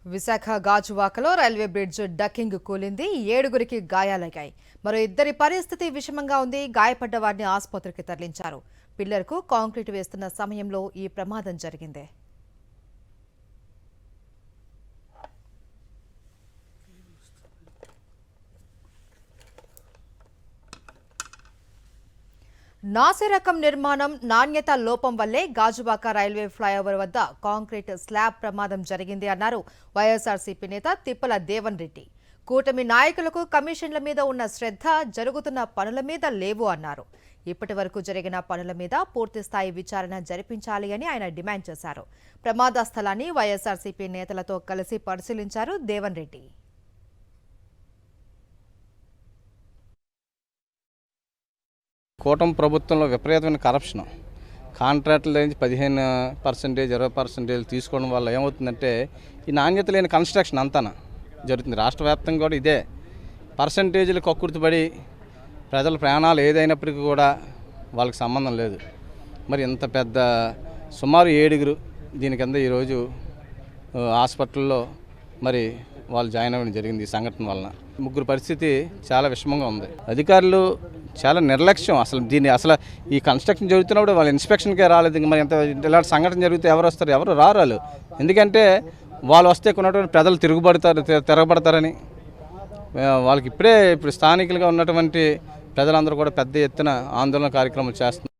విశాఖ గాజువాకలో railway bridge decking కూలింది. 7గురికి గాయాలయ్యాయి. మరో 2 పరిస్థితి విషమంగా ఉంది. గాయపడ్డ వారిని ఆసుపత్రికి తరలించారు. పిల్లర్కు కాంక్రీట్ వేస్తున్న సమయంలో ఈ ప్రమాదం జరిగింది. నాసిరకం నిర్మాణం, నాణ్యత లోపం వల్లే గాజువాక రైల్వే ఫ్లైఓవర్ వద్ద కాంక్రీట్ స్లాబ్ ప్రమాదం జరిగింది అన్నారు వైఎస్ఆర్సీపీ నేత తిప్పల దేవన్ రెడ్డి. కూటమి నాయకులకు కమిషన్ల మీద ఉన్న శ్రద్ధ జరుగుతున్న పనుల మీద లేవు అన్నారు. ఇప్పటి వరకు జరిగిన పనుల మీద పూర్తిస్థాయి విచారణ జరిపించాలి అని ఆయన డిమాండ్ చేశారు. ప్రమాద స్థలాన్ని వైఎస్ఆర్సీపీ నేతలతో కలిసి పరిశీలించారు దేవన్ రెడ్డి. కూటమి ప్రభుత్వంలో విపరీతమైన కరప్షన్, కాంట్రాక్టుల నుంచి 15%, 20% తీసుకోవడం వల్ల ఏమవుతుందంటే ఈ నాణ్యత లేని కన్స్ట్రక్షన్ అంతా జరుగుతుంది. రాష్ట్ర వ్యాప్తంగా కూడా ఇదే పర్సంటేజీలు కక్కుర్తిపడి ప్రజల ప్రాణాలు ఏదైనప్పటికీ కూడా వాళ్ళకి సంబంధం లేదు. మరి ఇంత పెద్ద సుమారు 7గురు దీని కింద ఈరోజు హాస్పిటల్లో మరి వాళ్ళు జాయిన్ అవ్వడం జరిగింది. ఈ సంఘటన వలన 3 పరిస్థితి చాలా విషమంగా ఉంది. అధికారులు చాలా నిర్లక్ష్యం. అసలు ఈ కన్స్ట్రక్షన్ జరుగుతున్నప్పుడు వాళ్ళు ఇన్స్పెక్షన్కే రాలేదు. మరి ఎంత ఇలాంటి సంఘటన జరిగితే ఎవరు వస్తారు? ఎవరు రారు. ఎందుకంటే వాళ్ళు వస్తే కొన్నటువంటి ప్రజలు తిరగబడతారని వాళ్ళకి ఇప్పుడు స్థానికులుగా ఉన్నటువంటి ప్రజలందరూ కూడా పెద్ద ఎత్తున ఆందోళన కార్యక్రమాలు చేస్తున్నారు.